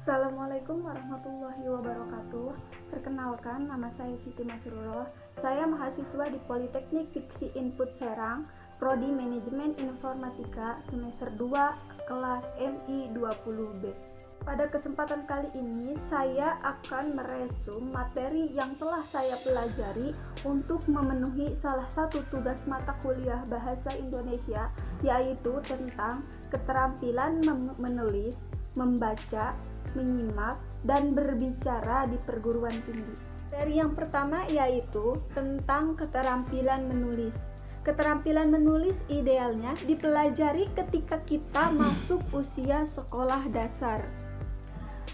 Assalamualaikum warahmatullahi wabarakatuh. Perkenalkan, nama saya Siti Masrurah. Saya mahasiswa di Politeknik Fiksi Input Serang, Prodi Manajemen Informatika, semester 2, kelas MI 20B. Pada kesempatan kali ini, saya akan meresum materi yang telah saya pelajari untuk memenuhi salah satu tugas mata kuliah Bahasa Indonesia, yaitu tentang keterampilan menulis, membaca, menyimak, dan berbicara di perguruan tinggi. Materi yang pertama yaitu tentang keterampilan menulis. Keterampilan menulis idealnya dipelajari ketika kita masuk usia sekolah dasar.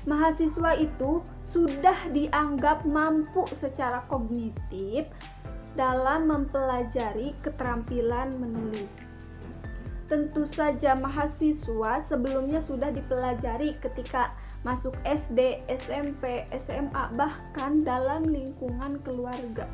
Mahasiswa itu sudah dianggap mampu secara kognitif dalam mempelajari keterampilan menulis. Tentu saja mahasiswa sebelumnya sudah dipelajari ketika masuk SD, SMP, SMA, bahkan dalam lingkungan keluarga.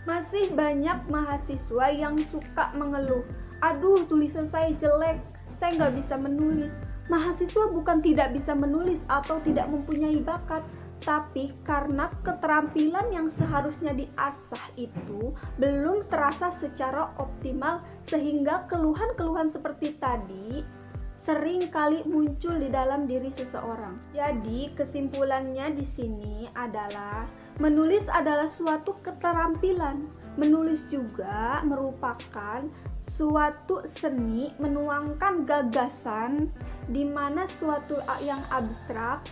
Masih banyak mahasiswa yang suka mengeluh, aduh tulisan saya jelek, saya nggak bisa menulis. Mahasiswa bukan tidak bisa menulis atau tidak mempunyai bakat, tapi karena keterampilan yang seharusnya diasah itu belum terasa secara optimal, sehingga keluhan-keluhan seperti tadi sering kali muncul di dalam diri seseorang. Jadi kesimpulannya di sini adalah menulis adalah suatu keterampilan. Menulis juga merupakan suatu seni menuangkan gagasan, di mana suatu yang abstrak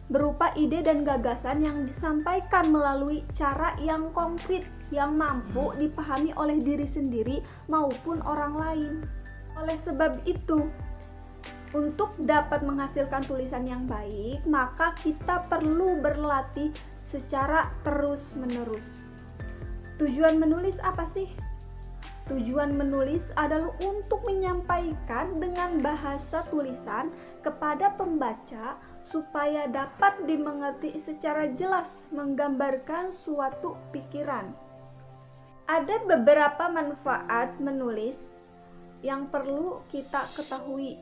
berupa ide dan gagasan yang disampaikan melalui cara yang konkret yang mampu dipahami oleh diri sendiri maupun orang lain. Oleh sebab itu, untuk dapat menghasilkan tulisan yang baik, maka kita perlu berlatih secara terus-menerus. Tujuan menulis apa sih? Tujuan menulis adalah untuk menyampaikan dengan bahasa tulisan kepada pembaca supaya dapat dimengerti secara jelas, menggambarkan suatu pikiran. Ada beberapa manfaat menulis yang perlu kita ketahui.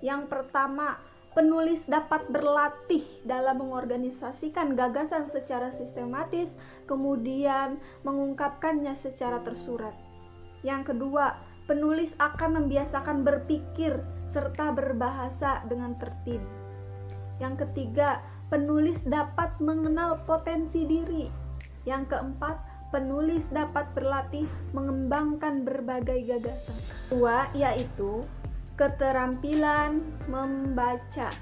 Yang pertama, penulis dapat berlatih dalam mengorganisasikan gagasan secara sistematis, kemudian mengungkapkannya secara tersurat. Yang kedua, penulis akan membiasakan berpikir serta berbahasa dengan tertib. Yang ketiga, penulis dapat mengenal potensi diri. Yang keempat, penulis dapat berlatih mengembangkan berbagai gagasan. Kedua, yaitu keterampilan membaca.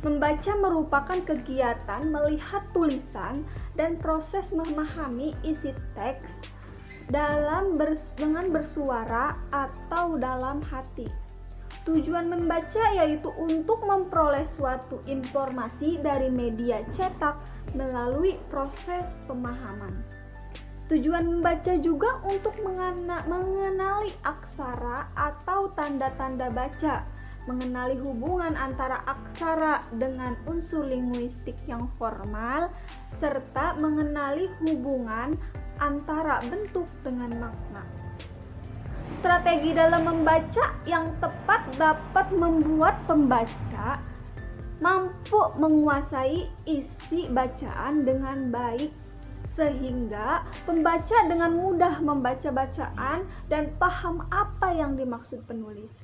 Membaca merupakan kegiatan melihat tulisan dan proses memahami isi teks dengan bersuara atau dalam hati. Tujuan membaca yaitu untuk memperoleh suatu informasi dari media cetak melalui proses pemahaman. Tujuan membaca juga untuk mengenali aksara atau tanda-tanda baca, mengenali hubungan antara aksara dengan unsur linguistik yang formal, serta mengenali hubungan antara bentuk dengan makna. Strategi dalam membaca yang tepat dapat membuat pembaca mampu menguasai isi bacaan dengan baik, sehingga pembaca dengan mudah membaca bacaan dan paham apa yang dimaksud penulis.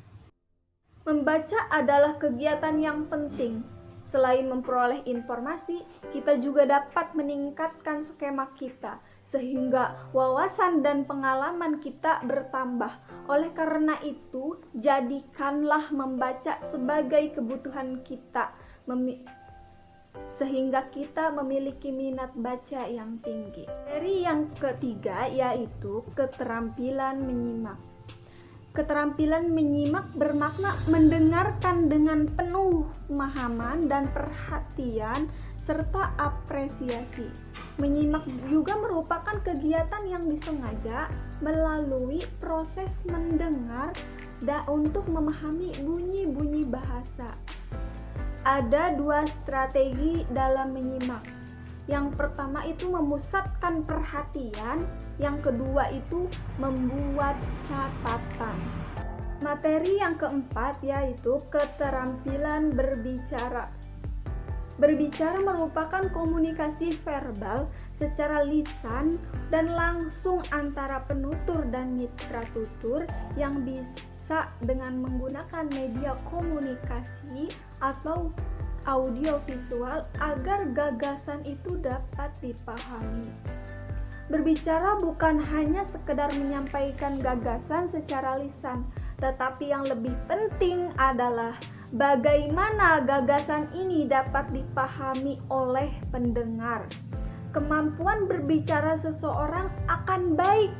Membaca adalah kegiatan yang penting. Selain memperoleh informasi, kita juga dapat meningkatkan skema kita, sehingga wawasan dan pengalaman kita bertambah. Oleh karena itu, jadikanlah membaca sebagai kebutuhan kita, sehingga kita memiliki minat baca yang tinggi. Materi yang ketiga yaitu keterampilan menyimak. Keterampilan menyimak bermakna mendengarkan dengan penuh pemahaman dan perhatian serta apresiasi. Menyimak juga merupakan kegiatan yang disengaja melalui proses mendengar untuk memahami bunyi-bunyi bahasa. Ada dua strategi dalam menyimak. Yang pertama itu memusatkan perhatian, yang kedua itu membuat catatan. Materi yang keempat yaitu keterampilan berbicara. Berbicara merupakan komunikasi verbal secara lisan dan langsung antara penutur dan mitra tutur yang bisa dengan menggunakan media komunikasi atau audiovisual agar gagasan itu dapat dipahami. Berbicara bukan hanya sekedar menyampaikan gagasan secara lisan, tetapi yang lebih penting adalah bagaimana gagasan ini dapat dipahami oleh pendengar. Kemampuan berbicara seseorang akan baik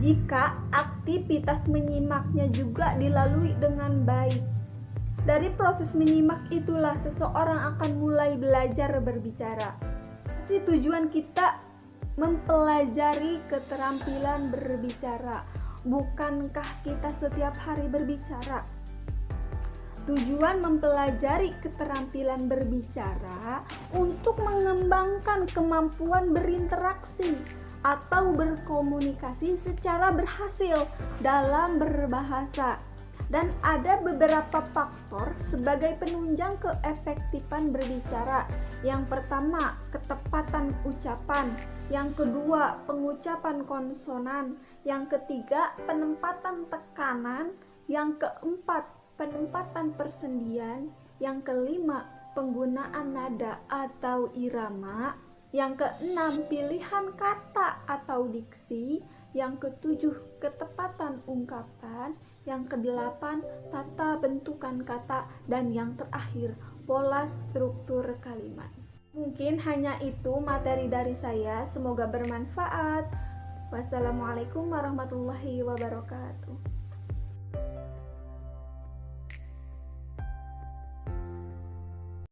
jika aktivitas menyimaknya juga dilalui dengan baik. Dari proses menyimak itulah seseorang akan mulai belajar berbicara. Si tujuan kita mempelajari keterampilan berbicara. Bukankah kita setiap hari berbicara? Tujuan mempelajari keterampilan berbicara untuk mengembangkan kemampuan berinteraksi atau berkomunikasi secara berhasil dalam berbahasa. Dan ada beberapa faktor sebagai penunjang keefektifan berbicara. Yang pertama, ketepatan ucapan. Yang kedua, pengucapan konsonan. Yang ketiga, penempatan tekanan. Yang keempat, penempatan persendian. Yang kelima, penggunaan nada atau irama. Yang keenam, pilihan kata atau diksi. Yang ketujuh, ketepatan ungkapan. Yang kedelapan, tata bentukan kata. Dan yang terakhir, pola struktur kalimat. Mungkin hanya itu materi dari saya. Semoga bermanfaat. Wassalamualaikum warahmatullahi wabarakatuh.